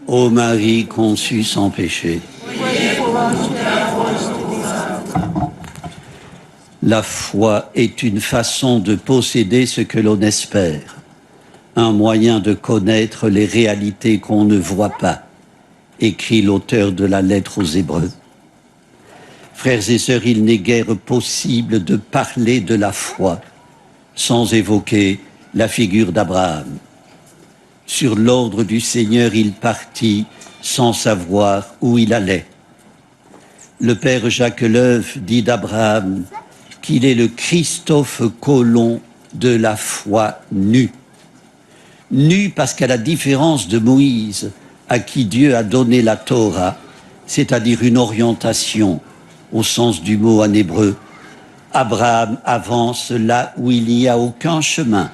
Ô Marie conçue sans péché, la foi est une façon de posséder ce que l'on espère, un moyen de connaître les réalités qu'on ne voit pas, écrit l'auteur de la lettre aux Hébreux. Frères et sœurs, il n'est guère possible de parler de la foi sans évoquer la figure d'Abraham. Sur l'ordre du Seigneur, il partit sans savoir où il allait. Le père Jacques Leuve dit d'Abraham qu'il est le Christophe Colomb de la foi nue. Nue parce qu'à la différence de Moïse, à qui Dieu a donné la Torah, c'est-à-dire une orientation au sens du mot en hébreu, Abraham avance là où il n'y a aucun chemin,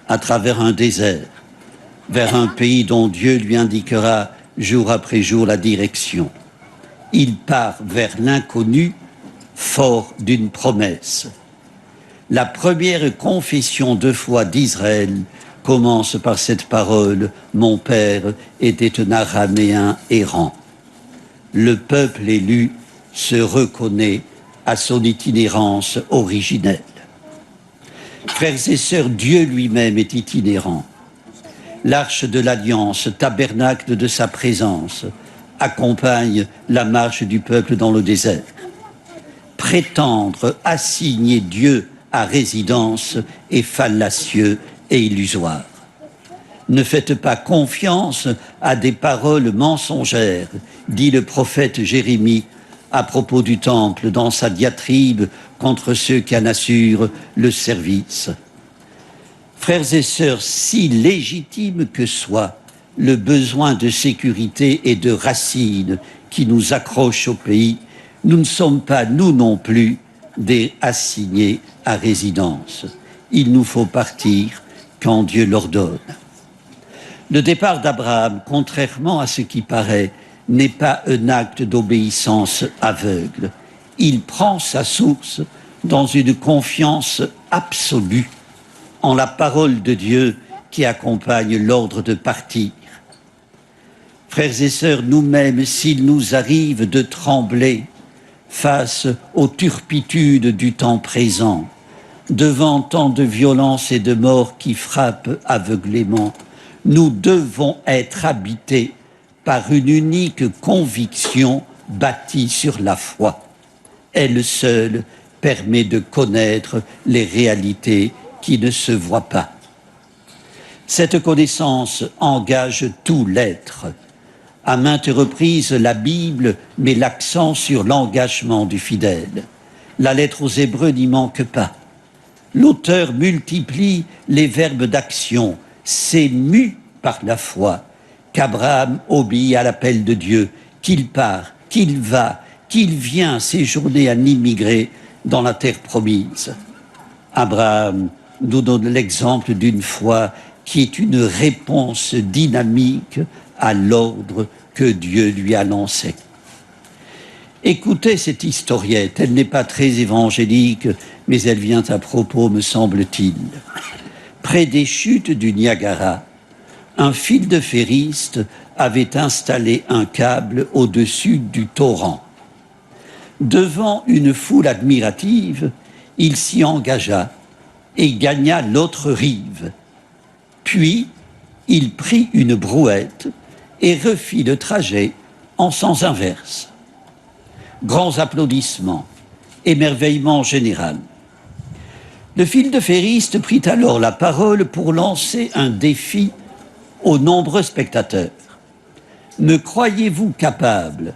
à travers un désert, vers un pays dont Dieu lui indiquera jour après jour la direction. Il part vers l'inconnu, fort d'une promesse. La première confession de foi d'Israël commence par cette parole « Mon père était un araméen errant ». Le peuple élu se reconnaît à son itinérance originelle. Frères et sœurs, Dieu lui-même est itinérant. L'arche de l'Alliance, tabernacle de sa présence, accompagne la marche du peuple dans le désert. Prétendre assigner Dieu à résidence est fallacieux et illusoire. Ne faites pas confiance à des paroles mensongères, dit le prophète Jérémie à propos du temple dans sa diatribe contre ceux qui en assurent le service. Frères et sœurs, si légitime que soit le besoin de sécurité et de racines qui nous accrochent au pays, nous ne sommes pas, nous non plus, des assignés à résidence. Il nous faut partir quand Dieu l'ordonne. Le départ d'Abraham, contrairement à ce qui paraît, n'est pas un acte d'obéissance aveugle. Il prend sa source dans une confiance absolue en la parole de Dieu qui accompagne l'ordre de partir. Frères et sœurs, nous-mêmes, s'il nous arrive de trembler face aux turpitudes du temps présent, devant tant de violence et de mort qui frappent aveuglément, nous devons être habités par une unique conviction bâtie sur la foi. Elle seule permet de connaître les réalités qui ne se voient pas. Cette connaissance engage tout l'être. À maintes reprises, la Bible met l'accent sur l'engagement du fidèle. La lettre aux Hébreux n'y manque pas. L'auteur multiplie les verbes d'action. C'est mu par la foi qu'Abraham obéit à l'appel de Dieu, qu'il part, qu'il va, qu'il vient séjourner en immigré dans la terre promise. Abraham nous donne l'exemple d'une foi qui est une réponse dynamique à l'ordre que Dieu lui a lancé. Écoutez cette historiette, elle n'est pas très évangélique, mais elle vient à propos, me semble-t-il. Près des chutes du Niagara, un fil de ferriste avait installé un câble au-dessus du torrent. Devant une foule admirative, il s'y engagea et gagna l'autre rive. Puis, il prit une brouette et refit le trajet en sens inverse. Grands applaudissements, émerveillement général. Le fil de ferriste prit alors la parole pour lancer un défi aux nombreux spectateurs. Me croyez-vous capable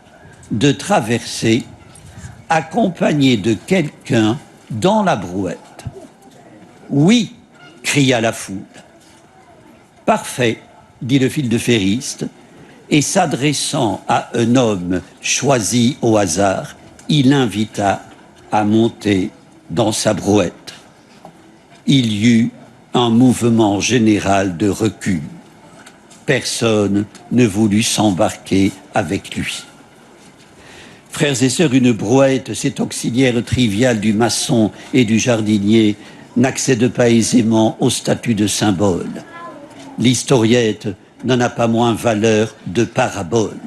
de traverser accompagné de quelqu'un dans la brouette? Oui, cria la foule. Parfait, dit le fil de ferriste, et s'adressant à un homme choisi au hasard, il l'invita à monter dans sa brouette. Il y eut un mouvement général de recul. Personne ne voulut s'embarquer avec lui. Frères et sœurs, une brouette, cet auxiliaire trivial du maçon et du jardinier, n'accède pas aisément au statut de symbole. L'historiette n'en a pas moins valeur de parabole.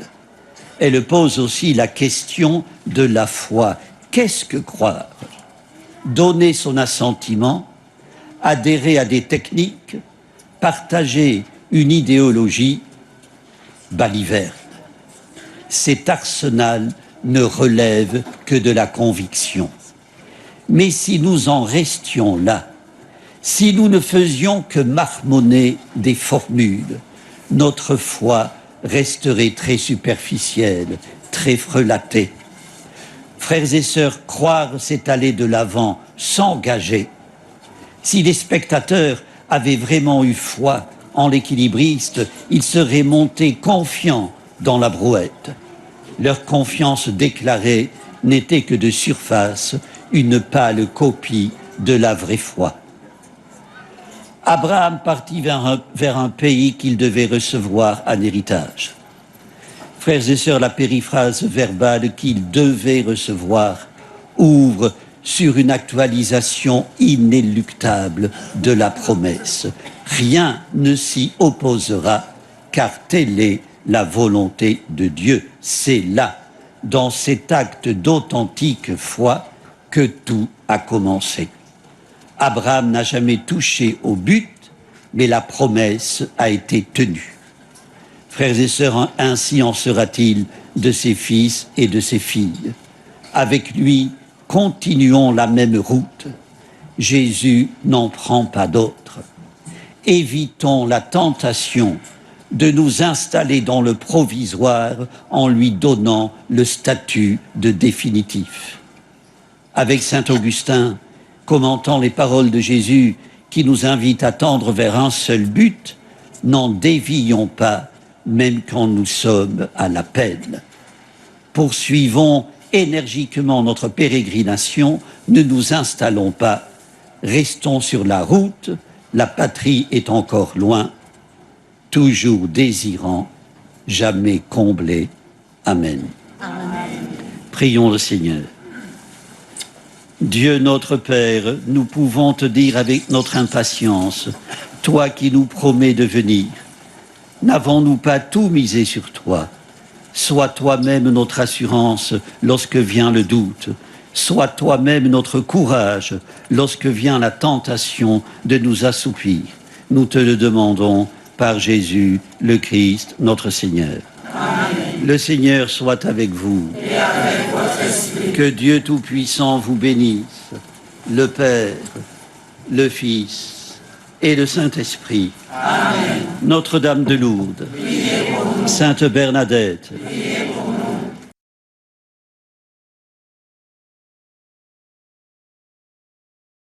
Elle pose aussi la question de la foi. Qu'est-ce que croire? Donner son assentiment, adhérer à des techniques, partager une idéologie, baliverne. Cet arsenal ne relève que de la conviction. Mais si nous en restions là, si nous ne faisions que marmonner des formules, notre foi resterait très superficielle, très frelatée. Frères et sœurs, croire, c'est aller de l'avant, s'engager. Si les spectateurs avaient vraiment eu foi en l'équilibriste, ils seraient montés confiants dans la brouette. Leur confiance déclarée n'était que de surface, une pâle copie de la vraie foi. Abraham partit vers un pays qu'il devait recevoir en héritage. Frères et sœurs, la périphrase verbale qu'il devait recevoir ouvre sur une actualisation inéluctable de la promesse. Rien ne s'y opposera, car telle est la volonté de Dieu. C'est là, dans cet acte d'authentique foi, que tout a commencé. Abraham n'a jamais touché au but, mais la promesse a été tenue. Frères et sœurs, ainsi en sera-t-il de ses fils et de ses filles. Avec lui, continuons la même route. Jésus n'en prend pas d'autre. Évitons la tentation de nous installer dans le provisoire en lui donnant le statut de définitif. Avec saint Augustin, commentant les paroles de Jésus qui nous invitent à tendre vers un seul but, n'en dévions pas, même quand nous sommes à la peine. Poursuivons énergiquement notre pérégrination, ne nous installons pas, restons sur la route, la patrie est encore loin, toujours désirant, jamais comblé. Amen. Amen. Prions le Seigneur. Dieu notre Père, nous pouvons te dire avec notre impatience, toi qui nous promets de venir, n'avons-nous pas tout misé sur toi? Sois toi-même notre assurance lorsque vient le doute, sois toi-même notre courage lorsque vient la tentation de nous assoupir. Nous te le demandons par Jésus, le Christ, notre Seigneur. Amen. Le Seigneur soit avec vous. Et avec votre esprit. Que Dieu Tout-Puissant vous bénisse, le Père, le Fils et le Saint-Esprit. Amen. Notre-Dame de Lourdes, Sainte Bernadette,